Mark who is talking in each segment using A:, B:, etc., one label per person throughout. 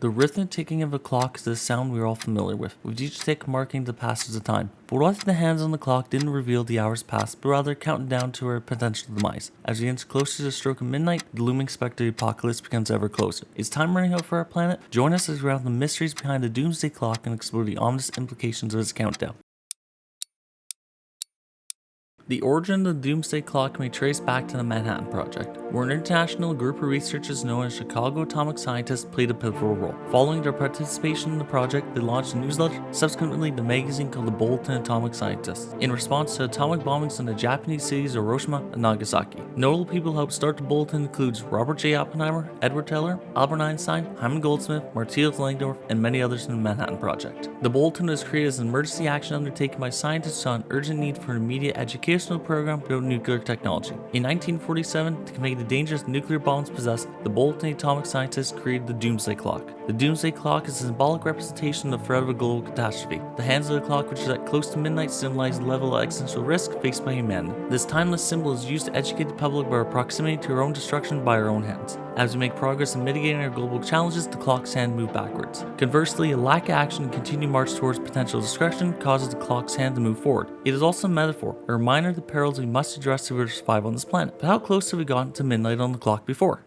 A: The rhythmic ticking of a clock is a sound we're all familiar with each tick marking the passage of time. But what if the hands on the clock didn't reveal the hours past, but rather counting down to our potential demise? As we inch closer to the stroke of midnight, the looming specter of the apocalypse becomes ever closer. Is time running out for our planet? Join us as we unravel the mysteries behind the Doomsday clock and explore the ominous implications of its countdown. The origin of the Doomsday Clock can be traced back to the Manhattan Project, where an international group of researchers known as Chicago atomic scientists played a pivotal role. Following their participation in the project, they launched a newsletter, subsequently the magazine called the Bulletin of Atomic Scientists, in response to atomic bombings in the Japanese cities of Hiroshima and Nagasaki. Notable people who helped start the bulletin includes Robert J. Oppenheimer, Edward Teller, Albert Einstein, Hyman Goldsmith, Matthias Langdorf, and many others in the Manhattan Project. The bulletin was created as an emergency action undertaken by scientists on an urgent need for an immediate educational program about nuclear technology. In 1947, to combat the dangers nuclear bombs possess, the Bulletin of Atomic Scientists created the Doomsday Clock. The Doomsday Clock is a symbolic representation of the threat of a global catastrophe. The hands of the clock, which is at close to midnight, symbolize the level of existential risk faced by humanity. This timeless symbol is used to educate the public about our proximity to our own destruction by our own hands. As we make progress in mitigating our global challenges, the clock's hand moves backwards. Conversely, a lack of action and continued march towards potential destruction causes the clock's hand to move forward. It is also a metaphor, a reminder of the perils we must address to survive on this planet. But how close have we gotten to midnight on the clock before?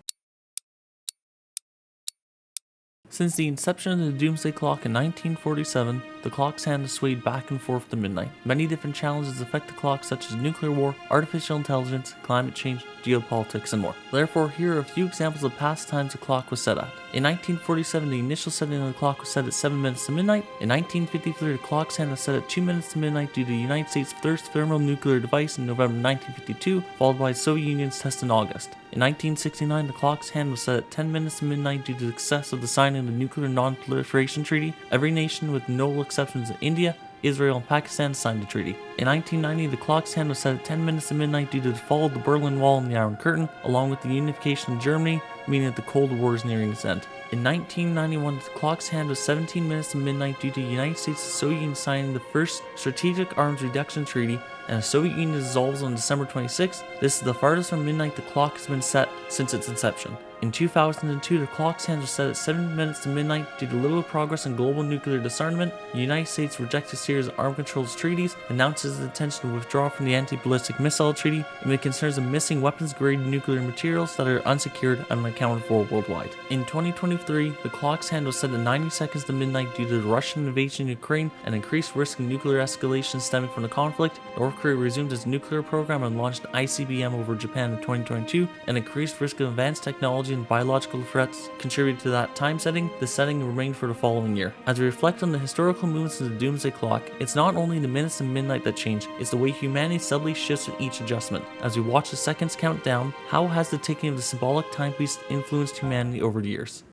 A: Since the inception of the Doomsday Clock in 1947, the clock's hand has swayed back and forth to midnight. Many different challenges affect the clock, such as nuclear war, artificial intelligence, climate change, geopolitics, and more. Therefore, here are a few examples of past times the clock was set at. In 1947, the initial setting of the clock was set at 7 minutes to midnight. In 1953, the clock's hand was set at 2 minutes to midnight due to the United States' first thermonuclear device in November 1952, followed by the Soviet Union's test in August. In 1969, the clock's hand was set at 10 minutes to midnight due to the success of the signing of the Nuclear Non-Proliferation Treaty. Every nation, with notable exceptions of India, Israel, and Pakistan, signed the treaty. In 1990, the clock's hand was set at 10 minutes to midnight due to the fall of the Berlin Wall and the Iron Curtain, along with the unification of Germany, meaning that the Cold War is nearing its end. In 1991, the clock's hand was 17 minutes to midnight due to the United States and Soviet Union signing the first Strategic Arms Reduction Treaty, and the Soviet Union dissolves on December 26. This is the farthest from midnight the clock has been set since its inception. In 2002, the clock's hand was set at 7 minutes to midnight due to little progress in global nuclear disarmament. The United States rejected a series of arms control treaties, announces its intention to withdraw from the Anti-Ballistic Missile Treaty, and it concerns of missing weapons-grade nuclear materials that are unsecured and unaccounted for worldwide. In 2023, the clock's hand was set at 90 seconds to midnight due to the Russian invasion of Ukraine and increased risk of nuclear escalation stemming from the conflict. North Korea resumed its nuclear program and launched an ICBM over Japan in 2022, and increased risk of advanced technology and biological threats contributed to that time setting. The setting remained for the following year. As we reflect on the historical movements of the Doomsday Clock, it's not only the minutes and midnight that change, it's the way humanity subtly shifts with each adjustment. As we watch the seconds count down, how has the ticking of the symbolic timepiece influenced humanity over the years?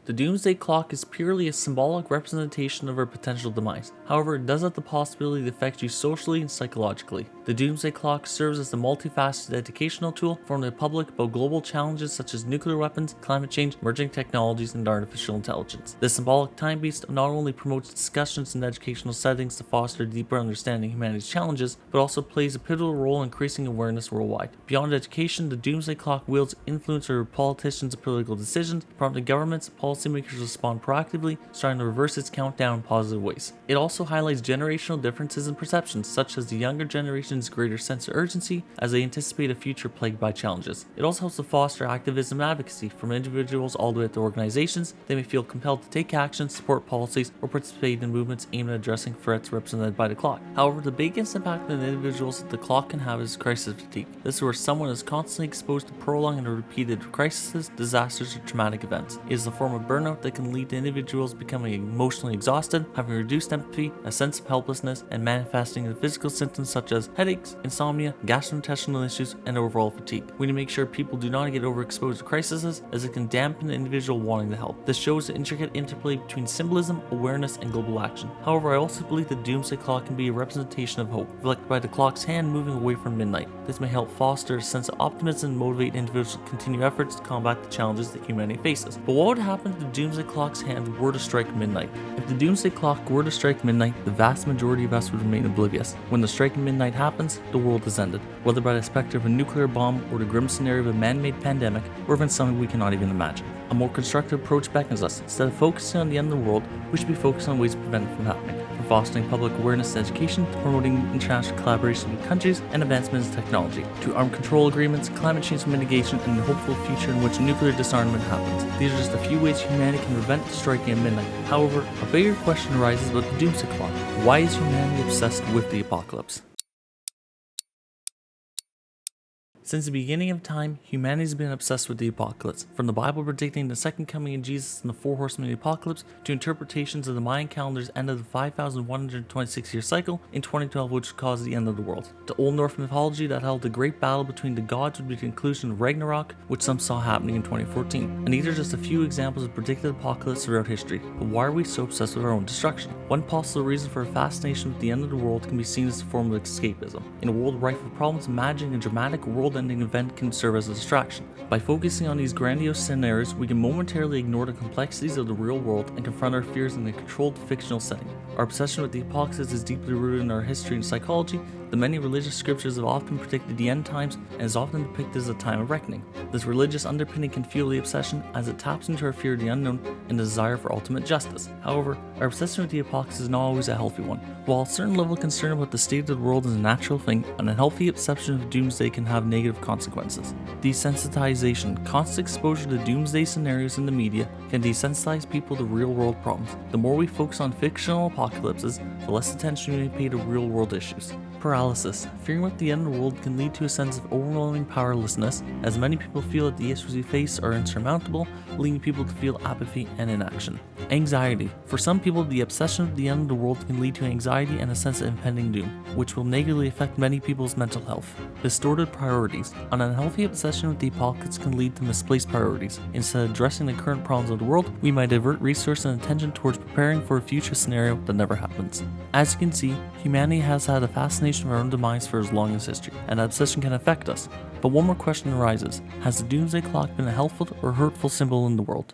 A: The Doomsday Clock is purely a symbolic representation of our potential demise. However, it does have the possibility to affect you socially and psychologically. The Doomsday Clock serves as a multifaceted educational tool for the public about global challenges such as nuclear weapons, climate change, emerging technologies, and artificial intelligence. The symbolic timepiece not only promotes discussions in educational settings to foster a deeper understanding of humanity's challenges, but also plays a pivotal role in increasing awareness worldwide. Beyond education, the Doomsday Clock wields influence over politicians and political decisions, prompting governments, policymakers to respond proactively, starting to reverse its countdown in positive ways. It also highlights generational differences in perceptions, such as the younger generation's greater sense of urgency as they anticipate a future plagued by challenges. It also helps to foster activism and advocacy from individuals all the way up to organizations. They may feel compelled to take action, support policies, or participate in movements aimed at addressing threats represented by the clock. However, the biggest impact on individuals that the clock can have is crisis fatigue. This is where someone is constantly exposed to prolonged and repeated crises, disasters, or traumatic events. It is a form of burnout that can lead to individuals becoming emotionally exhausted, having reduced empathy, a sense of helplessness, and manifesting in physical symptoms such as headaches, insomnia, gastrointestinal issues, and overall fatigue. We need to make sure people do not get overexposed to crises, as it can dampen the individual wanting to help. This shows the intricate interplay between symbolism, awareness, and global action. However, I also believe the Doomsday Clock can be a representation of hope, reflected by the clock's hand moving away from midnight. This may help foster a sense of optimism and motivate individuals to continue efforts to combat the challenges that humanity faces. But what would happen if the Doomsday Clock's hand were to strike midnight? If the Doomsday Clock were to strike midnight, the vast majority of us would remain oblivious. When the striking midnight happens, the world is ended, whether by the specter of a nuclear bomb or the grim scenario of a man-made pandemic, or even something we cannot even imagine. A more constructive approach beckons us. Instead of focusing on the end of the world, we should be focused on ways to prevent it from happening. From fostering public awareness and education, to promoting international collaboration with countries and advancements in technology, to armed control agreements, climate change mitigation, and a hopeful future in which nuclear disarmament happens. These are just a few ways humanity can prevent the striking at midnight. However, a bigger question arises about the Doomsday Clock. Why is humanity obsessed with the apocalypse? Since the beginning of time, humanity has been obsessed with the apocalypse. From the Bible predicting the second coming of Jesus and the four horsemen of the apocalypse, to interpretations of the Mayan calendar's end of the 5,126-year cycle in 2012, which caused the end of the world, to Old Norse mythology that held a great battle between the gods with the conclusion of Ragnarok, which some saw happening in 2014. And these are just a few examples of predicted apocalypse throughout history. But why are we so obsessed with our own destruction? One possible reason for a fascination with the end of the world can be seen as a form of escapism. In a world rife with problems, imagining a dramatic world-ending event can serve as a distraction. By focusing on these grandiose scenarios, we can momentarily ignore the complexities of the real world and confront our fears in a controlled fictional setting. Our obsession with the apocalypse is deeply rooted in our history and psychology. The many religious scriptures have often predicted the end times and is often depicted as a time of reckoning. This religious underpinning can fuel the obsession as it taps into our fear of the unknown and the desire for ultimate justice. However, our obsession with the apocalypse is not always a healthy one. While a certain level of concern about the state of the world is a natural thing, an unhealthy obsession with doomsday can have negative consequences. Desensitization, constant exposure to doomsday scenarios in the media can desensitize people to real-world problems. The more we focus on fictional apocalypses, the less attention we pay to real-world issues. Paralysis. Fearing what the end of the world can lead to a sense of overwhelming powerlessness, as many people feel that the issues we face are insurmountable, leading people to feel apathy and inaction. Anxiety. For some people, the obsession with the end of the world can lead to anxiety and a sense of impending doom, which will negatively affect many people's mental health. Distorted priorities. An unhealthy obsession with the apocalypse can lead to misplaced priorities. Instead of addressing the current problems of the world, we might divert resources and attention towards preparing for a future scenario that never happens. As you can see, humanity has had a fascination with our own demise for as long as history, and that obsession can affect us. But one more question arises: has the Doomsday Clock been a helpful or hurtful symbol in the world?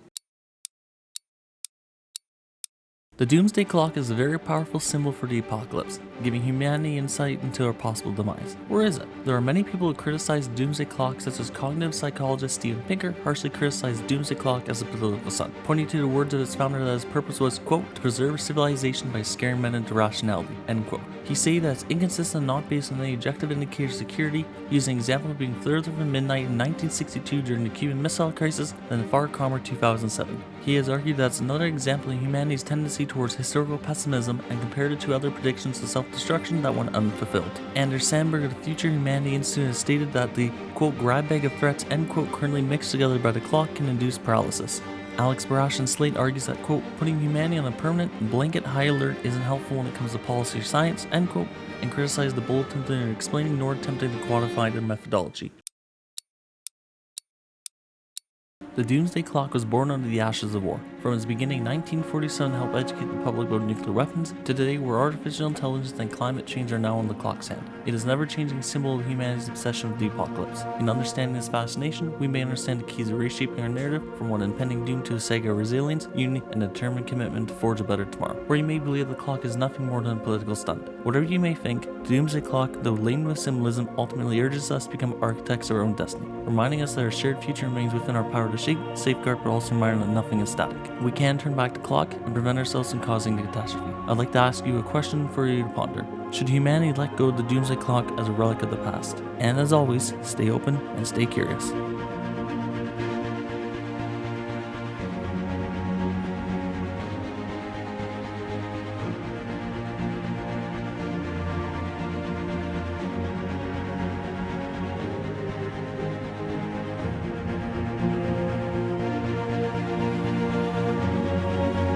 A: The Doomsday Clock is a very powerful symbol for the apocalypse, giving humanity insight into our possible demise. Or is it? There are many people who criticize the Doomsday Clock, such as cognitive psychologist Steven Pinker harshly criticized the Doomsday Clock as a political stunt, pointing to the words of its founder that its purpose was, quote, to preserve civilization by scaring men into rationality, end quote. He said that it's inconsistent and not based on any objective indicator of security, using an example of being further from midnight in 1962 during the Cuban Missile Crisis than the far calmer 2007. He has argued that it's another example of humanity's tendency towards historical pessimism and compared it to other predictions of self-destruction that went unfulfilled. Anders Sandberg of the Future Humanity Institute has stated that the, quote, grab bag of threats, end quote, currently mixed together by the clock can induce paralysis. Alex Barash and Slate argues that, quote, putting humanity on a permanent blanket high alert isn't helpful when it comes to policy or science, end quote, and criticized the bulletin for explaining nor attempting to quantify their methodology. The Doomsday Clock was born under the ashes of war. From its beginning in 1947 to help educate the public about nuclear weapons, to today where artificial intelligence and climate change are now on the clock's hand. It is an ever-changing symbol of humanity's obsession with the apocalypse. In understanding this fascination, we may understand the keys of reshaping our narrative from one impending doom to a saga of resilience, unity, and a determined commitment to forge a better tomorrow. Or you may believe the clock is nothing more than a political stunt. Whatever you may think, the Doomsday Clock, though laden with symbolism, ultimately urges us to become architects of our own destiny, reminding us that our shared future remains within our power to shape, safeguard, but also remind that nothing is static. We can turn back the clock and prevent ourselves from causing the catastrophe. I'd like to ask you a question for you to ponder. Should humanity let go of the Doomsday Clock as a relic of the past? And as always, stay open and stay curious.